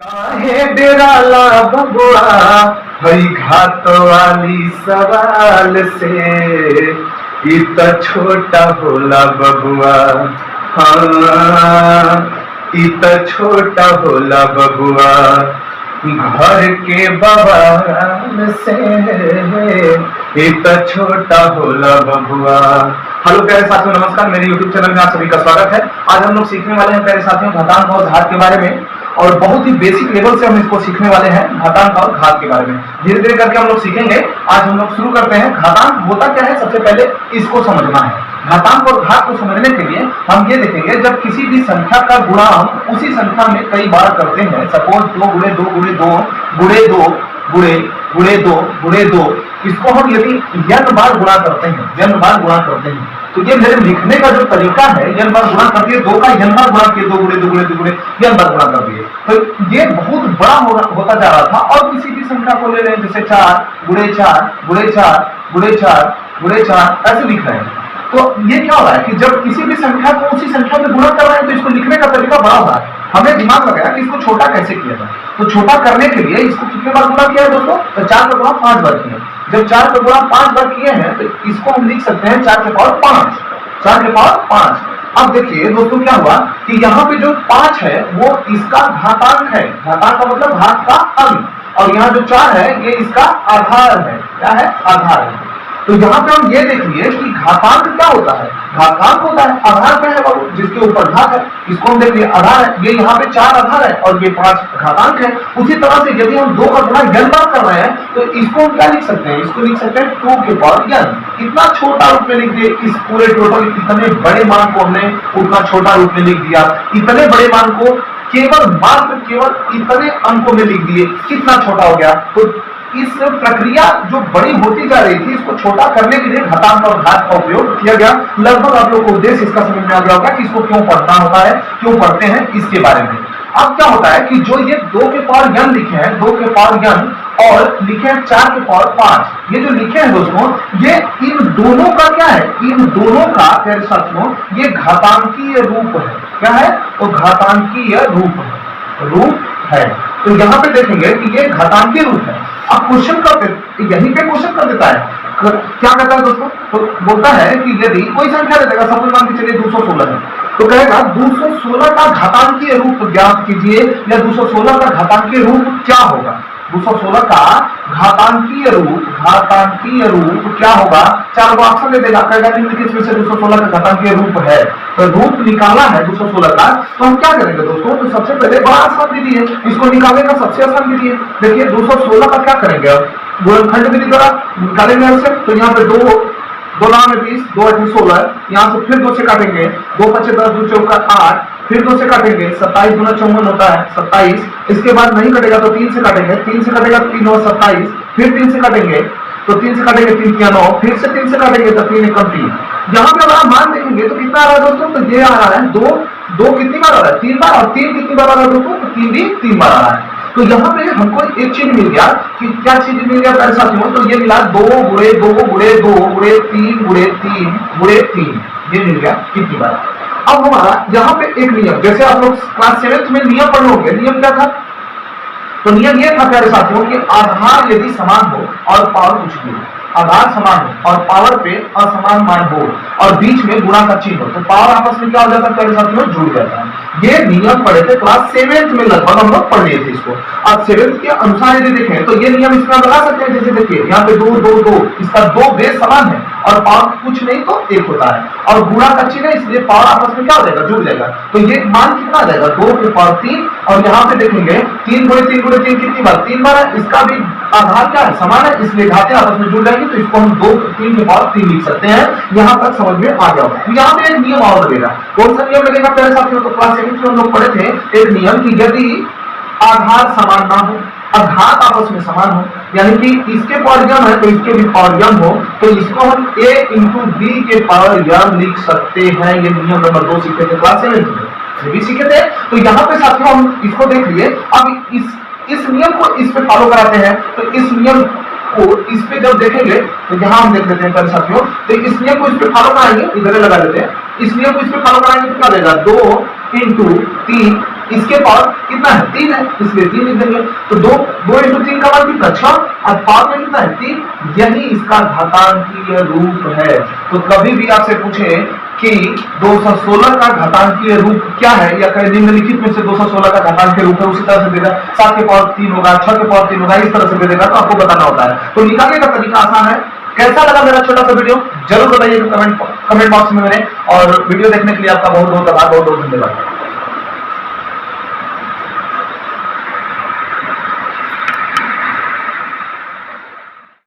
काहे डेराला बबुआ हई घाट वाली सवाल से। इ त छोटा होला बबुआ, हाँ इ त छोटा होला बबुआ घर के बवाल से। इ त छोटा होला बबुआ। हेलो प्यारे साथियों, नमस्कार। मेरे YouTube चैनल में आप सभी का स्वागत है। आज हम लोग सीखने वाले हैं प्यारे साथियों घातांक और घात के बारे में, और बहुत ही बेसिक लेवल से हम इसको सीखने वाले हैं घातांक और घात के बारे में। धीरे धीरे करके हम लोग सीखेंगे। आज हम लोग शुरू करते हैं। घातांक होता क्या है, सबसे पहले इसको समझना है। घातांक और घात को समझने के लिए हम ये देखेंगे, जब किसी भी संख्या का गुणा हम उसी संख्या में कई बार करते हैं, सपोज 2 गुणे 2 गुणे 2 गुणे 2 गुणे 2 गुणे 2, इसको हम यदि n बार गुणा करते हैं, n बार गुणा करते हैं, तो ये मेरे लिखने का जो तरीका है, n बार गुणा कर दिए, 2 का n बार गुणा किए, 2 गुणे 2 गुणे 2 गुणे n बार गुणा कर दिए, तो ये बहुत बड़ा होता जा रहा था। और किसी भी संख्या को ले रहे हैं, जैसे 4 गुणे 4 गुणे 4 गुणे 4 गुणे 4, ऐसे लिख रहे हैं। तो ये क्या हो रहा है कि जब किसी भी संख्या को उसी संख्या में गुणा कर रहे हैं, तो इसको लिखने का तरीका बड़ा हो रहा है। हमें दिमाग लगाया कि इसको छोटा कैसे किया जाए। तो छोटा करने के लिए इसको कितने बार गुणा किया है दोस्तों? तो 4 का गुणा 5 बार किया। जब 4 का गुणा 5 बार किए हैं, तो इसको हम लिख सकते हैं 4 के पावर 5, 4 के पावर 5। अब देखिए दोस्तों, क्या हुआ कि यहाँ पे जो 5 है वो इसका घातांक है। घातांक का मतलब घात का अंक, और यहाँ जो 4 है ये इसका आधार है। क्या है? आधार है। तो यहाँ पे हम ये देखिए कि घातांक क्या होता है। घातांक होता है आधार क्या है बाबू, जिसके ऊपर घात है, इसको हम देखिए आधार है। ये यहाँ पे 4 आधार है और ये 5 घातांक है। उसी तरह से यदि हम 2 का गुणा n बार कर रहे हैं, तो इसको हम क्या लिख सकते हैं? इसको लिख सकते हैं 2 के पावर n। इतना छोटा रूप में लिख दिए। इस पूरे टोटल इतने बड़े मान को हमने उतना छोटा रूप में लिख दिया। इतने बड़े मान को केवल इतने अंकों में लिख दिए। कितना छोटा हो गया। तो इस प्रक्रिया जो बड़ी होती जा रही थी, इसको छोटा करने के लिए घातांक और घात का उपयोग किया गया। लगभग आप लोगों को उद्देश्य इसका समझ में आ गया होगा कि इसको क्यों पढ़ना होता है, क्यों पढ़ते हैं, इसके बारे में। अब क्या होता है कि जो ये 2 के पावर n लिखे हैं, 2 के पावर n और लिखे हैं 4 के पावर 5, ये जो लिखे हैं दोस्तों, ये इन दोनों का क्या है? इन दोनों का प्यारे साथियों ये घातांकीय रूप है। क्या है? तो घातांकीय रूप है। तो यहाँ पे देखेंगे कि ये घातांकीय रूप है। अब क्वेश्चन यहीं पे क्वेश्चन कर देता है। क्या कहता है दोस्तों? तो बोलता है कि यदि कोई संख्या दे देगा, सपोज मान के चलिए 216 है, तो कहेगा 216 का घातांकीय रूप ज्ञात कीजिए, या 216 का घातांकीय रूप क्या होगा। 216 का घातांकीय रूप क्या होगा? 4 ऑप्शन दे देगा, कहेगा निम्नलिखित में से 216 का घातांकीय रूप है। तो रूप निकालना है 216 का, तो हम क्या करेंगे दोस्तों? तो सबसे पहले बड़ा आसान विधि है, इसको निकालने का सबसे आसान विधि है। देखिए 216 का क्या करेंगे? अब गुणनखंड विधि द्वारा निकालेंगे ऐसे। तो यहाँ पे 2 9 में 20, 2 8 16, यहाँ से फिर 2 से काटेंगे, 2 5 10, 2 चौका 8, फिर 2 से काटेंगे, 27 गुना 54 होता है 27। इसके बाद नहीं कटेगा तो 3 से काटेंगे, 3 से काटेगा 3 और 27, फिर 3 से काटेंगे, तो 3 से काटेंगे 3 या 9, फिर से 3 से काटेंगे तो 3 एकम 3। यहाँ पे अगर आप मान देखेंगे तो कितना आ रहा है दोस्तों? तो ये आ रहा है 2 कितनी बार आ रहा है? 3 बार, और 3 कितनी बार आ रहा है दोस्तों? तो 3 भी 3 बार आ रहा है। तो यहाँ पे हमको एक चीज मिल गया कि क्या चीज मिल गया प्यारे साथियों? तो ये मिला 2 गुणे 2 गुणे 2 गुणे 3 गुणे 3 गुणे 3, ये मिल गया कितनी बार। अब हमारा यहाँ पे एक नियम, जैसे आप लोग क्लास 7th में नियम पढ़ लोगे, नियम क्या था? तो नियम ये था प्यारे साथियों कि आधार यदि समान हो और पावर कुछ भी हो, आधार समान हो और पावर पे असमान मान हो और बीच में गुणा का चिन्ह हो, तो पावर आपस में क्या हो जाता है प्यारे साथियों? जुड़ जाता है। ये नियम पढ़े थे क्लास 7th में, लगभग हम लोग पढ़ लिए थे इसको। अब 7th के अनुसार यदि देखें तो ये नियम इसमें लगा सकते हैं। जैसे देखिए यहाँ पे 2 2 2, इसका 2 बेस समान है और पावर कुछ नहीं तो 1 होता है, और गुणा का चिन्ह है, इसलिए पावर आपस में क्या हो जाएगा? जुड़ जाएगा। तो ये मान कितना आ जाएगा? 2 के पावर 3, और यहाँ पे देखेंगे 3 गुणे 3 गुणे 3 कितनी बार? 3 बार है। इसका भी आधार क्या है? समान है, इसलिए घातें आपस में जुड़ जाएंगी, तो इसको हम 3 के पावर 3 लिख सकते हैं। यहाँ तक समझ में आ गया। यहाँ पे एक नियम और लगेगा। कौन सा नियम लगेगा प्यारे साथियों? तो क्लास 7 में हम लोग पढ़े थे एक नियम कि यदि आधार समान ना हो, घात आपस में समान हो, यानी कि इसके पावर m है तो इसके भी पावर m हो, तो इसको हम a इंटू b के पावर m लिख सकते हैं। ये नियम नंबर 2 सीखे थे क्लास 7 में, ये भी सीखे थे। तो यहाँ पे साथियों हम इसको देख लिए। अब इस नियम को इस पे फॉलो कराते हैं। तो इस नियम को इस पे जब देखेंगे तो यहाँ हम देख लेते हैं प्यारे साथियों। तो इस नियम को इस पे फॉलो कराएंगे, इधर लगा लेते हैं। इस नियम को इस पे फॉलो कराएंगे तो क्या देगा? 2 इंटू 3 इसके पावर कितना है 3 है, इसलिए 3 लिख देंगे। तो 2 इंटू 3 का मान कितना 6 और पावर में कितना है 3, यही इसका घातांकीय रूप है। तो कभी भी आपसे पूछे कि 216 का घातांकीय रूप क्या है या कहीं निम्नलिखित में से 216 का घातांकीय रूप है, उसी तरह से देगा 7 के पावर 3 होगा, 6 के पावर 3 होगा, इस तरह से देगा, तो आपको बताना होता है। तो निकालने का तरीका आसान है। कैसा लगा मेरा छोटा सा वीडियो जरूर बताइए कमेंट बॉक्स में मेरे, और वीडियो देखने के लिए आपका बहुत बहुत आभार, बहुत बहुत धन्यवाद।